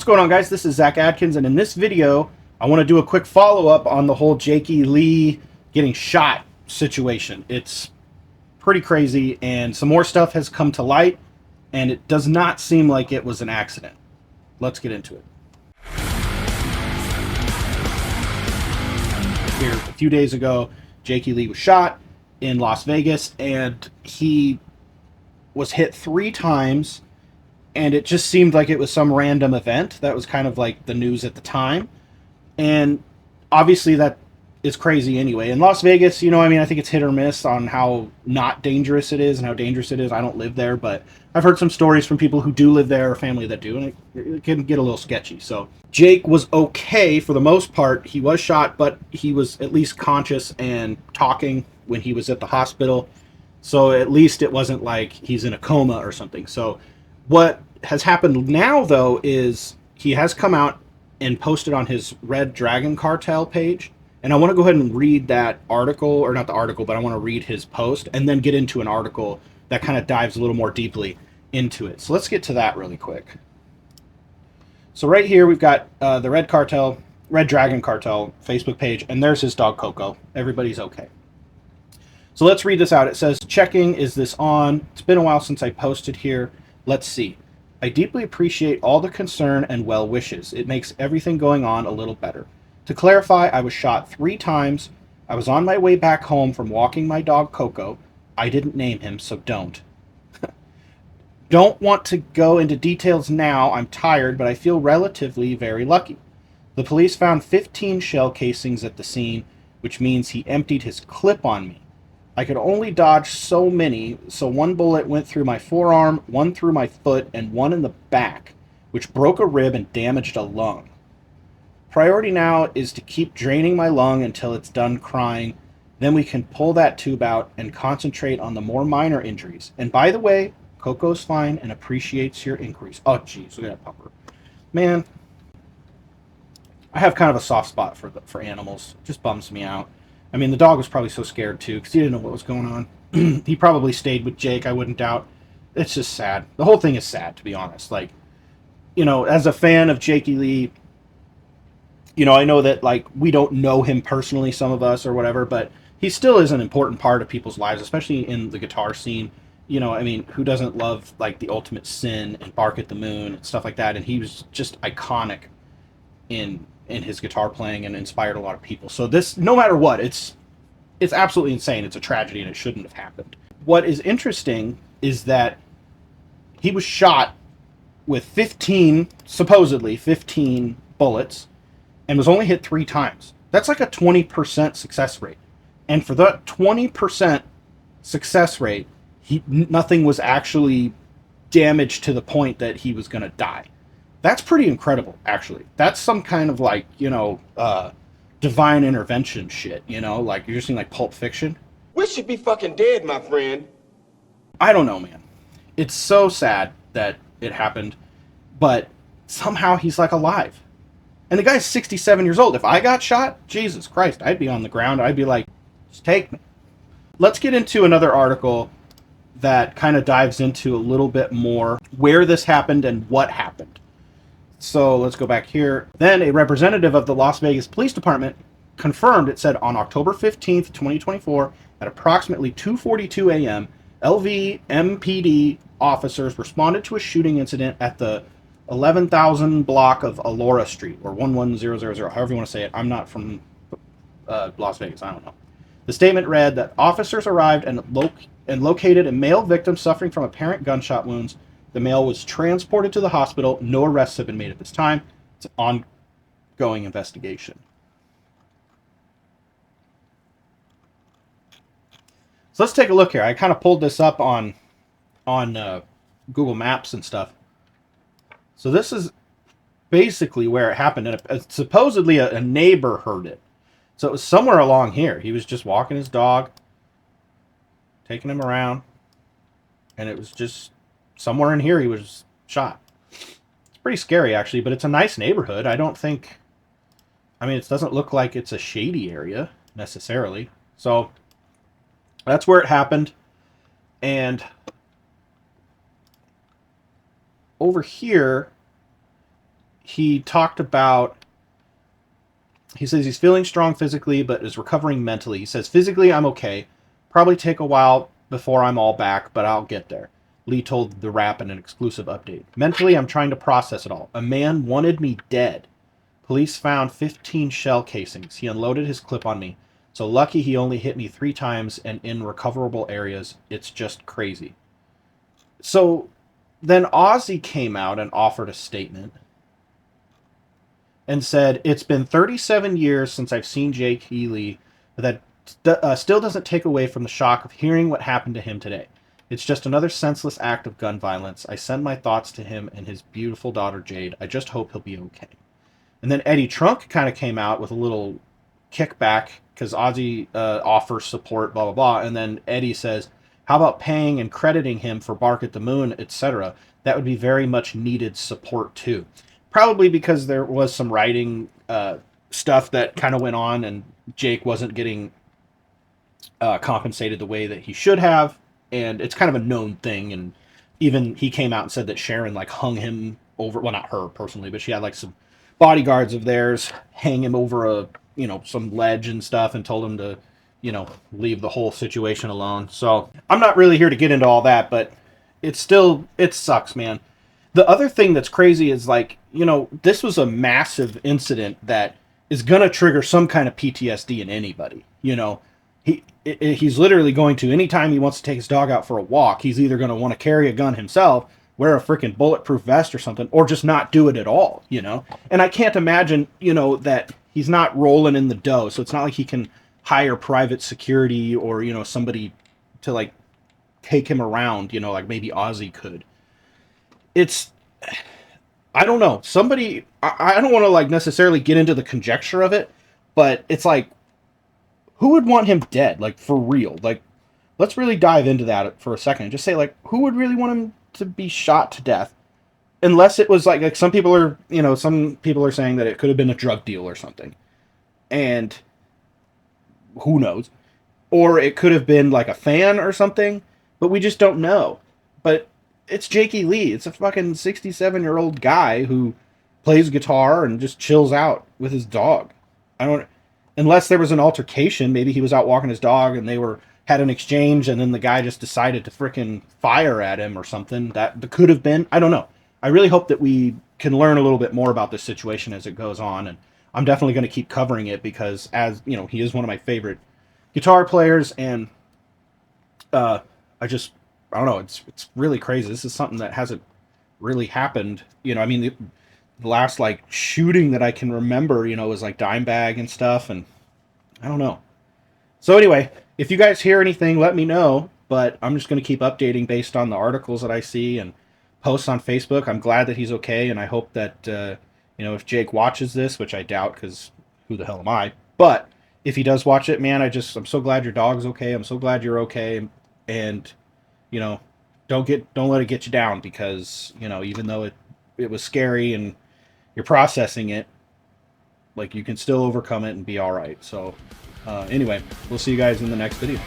What's going on, guys? This is Zach Adkins, and in this video I want to do a quick follow-up on the whole JakeELee getting shot situation. It's pretty crazy, and some more stuff has come to light, and it does not seem like it was an accident. Let's get into it. Here, a few days ago, JakeELee was shot in Las Vegas, and he was hit 3 times, and it just seemed like it was some random event. That was kind of like the news at the time. And obviously that is crazy anyway. In Las Vegas, you know, I mean, I think it's hit or miss on how not dangerous it is and how dangerous it is. I don't live there, but I've heard some stories from people who do live there or family that do, and it can get a little sketchy. So Jake was okay for the most part. He was shot, but he was at least conscious and talking when he was at the hospital. So at least it wasn't like he's in a coma or something. So what has happened now, though, is he has come out and posted on his Red Dragon Cartel page. And I want to go ahead and read that article, or not the article, but I want to read his post and then get into an article that kind of dives a little more deeply into it. So let's get to that really quick. So right here we've got the Red Dragon Cartel Facebook page, and there's his dog Coco. Everybody's okay. So let's read this out. It says, checking, is this on? It's been a while since I posted here. Let's see. I deeply appreciate all the concern and well wishes. It makes everything going on a little better. To clarify, I was shot 3 times. I was on my way back home from walking my dog Coco. I didn't name him, so don't. Don't want to go into details now. I'm tired, but I feel relatively very lucky. The police found 15 shell casings at the scene, which means he emptied his clip on me. I could only dodge so many, so 1 bullet went through my forearm, 1 through my foot, and 1 in the back, which broke a rib and damaged a lung. Priority now is to keep draining my lung until it's done crying. Then we can pull that tube out and concentrate on the more minor injuries. And by the way, Coco's fine and appreciates your inquiries. Oh, geez, look at that pupper. Man, I have kind of a soft spot for animals. It just bums me out. I mean, the dog was probably so scared, too, because he didn't know what was going on. He probably stayed with Jake, I wouldn't doubt. It's just sad. The whole thing is sad, to be honest. Like, you know, as a fan of JakeELee, you know, I know that, like, we don't know him personally, some of us, or whatever, but he still is an important part of people's lives, especially in the guitar scene. You know, I mean, who doesn't love, like, The Ultimate Sin and Bark at the Moon and stuff like that? And he was just iconic in his guitar playing and inspired a lot of people. So this, no matter what, it's absolutely insane. It's a tragedy and it shouldn't have happened. What is interesting is that he was shot with 15, supposedly 15 bullets, and was only hit 3 times. That's like a 20% success rate. And for that 20% success rate, nothing was actually damaged to the point that he was going to die. That's pretty incredible, actually. That's some kind of, like, you know, divine intervention shit, you know? Like, you're seeing, like, Pulp Fiction. We should be fucking dead, my friend. I don't know, man. It's so sad that it happened, but somehow he's, like, alive. And the guy's 67 years old. If I got shot, Jesus Christ, I'd be on the ground. I'd be like, just take me. Let's get into another article that kind of dives into a little bit more where this happened and what happened. So let's go back here. Then a representative of the Las Vegas Police Department confirmed, it said, on October 15th, 2024, at approximately 2:42 a.m., LVMPD officers responded to a shooting incident at the 11,000 block of Alora Street, or 11000, however you want to say it. I'm not from Las Vegas. I don't know. The statement read that officers arrived and located a male victim suffering from apparent gunshot wounds. The male was transported to the hospital. No arrests have been made at this time. It's an ongoing investigation. So let's take a look here. I kind of pulled this up on Google Maps and stuff. So this is basically where it happened. And supposedly a neighbor heard it. So it was somewhere along here. He was just walking his dog, taking him around, and it was just somewhere in here he was shot. It's pretty scary, actually, but it's a nice neighborhood. I don't think... I mean, it doesn't look like it's a shady area, necessarily. So that's where it happened. And over here, he talked about, he says he's feeling strong physically, but is recovering mentally. He says, physically, I'm okay. Probably take a while before I'm all back, but I'll get there. Lee told The Wrap in an exclusive update. Mentally, I'm trying to process it all. A man wanted me dead. Police found 15 shell casings. He unloaded his clip on me. So lucky he only hit me 3 times and in recoverable areas. It's just crazy. So then Ozzy came out and offered a statement and said, it's been 37 years since I've seen JakeELee, but that still doesn't take away from the shock of hearing what happened to him today. It's just another senseless act of gun violence. I send my thoughts to him and his beautiful daughter Jade. I just hope he'll be okay. And then Eddie Trunk kind of came out with a little kickback because Ozzy offers support, blah, blah, blah. And then Eddie says, how about paying and crediting him for Bark at the Moon, etc.? That would be very much needed support too. Probably because there was some writing stuff that kind of went on and Jake wasn't getting compensated the way that he should have. And it's kind of a known thing. And even he came out and said that Sharon like hung him over, well, not her personally, but she had like some bodyguards of theirs hang him over a, you know, some ledge and stuff and told him to, you know, leave the whole situation alone. So I'm not really here to get into all that, but it's still, it sucks, man. The other thing that's crazy is like, you know, this was a massive incident that is going to trigger some kind of PTSD in anybody. You know, he's literally going to, anytime he wants to take his dog out for a walk, he's either going to want to carry a gun himself, wear a freaking bulletproof vest or something, or just not do it at all, you know? And I can't imagine, you know, that he's not rolling in the dough. So it's not like he can hire private security or, you know, somebody to like take him around, you know, like maybe Ozzy could. It's, I don't know. Somebody, I don't want to like necessarily get into the conjecture of it, but it's like, who would want him dead? Like for real? Like, let's really dive into that for a second and just say like, who would really want him to be shot to death? Unless it was like some people are, you know, some people are saying that it could have been a drug deal or something. And who knows? Or it could have been like a fan or something, but we just don't know. But it's JakeELee. It's a fucking 67-year-old guy who plays guitar and just chills out with his dog. I don't, unless there was an altercation, maybe he was out walking his dog and they had an exchange and then the guy just decided to frickin' fire at him or something. That could have been. I don't know. I really hope that we can learn a little bit more about this situation as it goes on, and I'm definitely going to keep covering it because, as you know, he is one of my favorite guitar players, and I don't know, it's really crazy. This is something that hasn't really happened. You know, I mean, the last like shooting that I can remember, you know, was like Dimebag and stuff, and I don't know. So anyway, if you guys hear anything, let me know. But I'm just going to keep updating based on the articles that I see and posts on Facebook. I'm glad that he's okay, and I hope that you know, if Jake watches this, which I doubt, because who the hell am I? But if he does watch it, man, I'm so glad your dog's okay. I'm so glad you're okay, and you know, don't let it get you down, because you know, even though it was scary and you're processing it, like you can still overcome it and be all right. So anyway, we'll see you guys in the next video.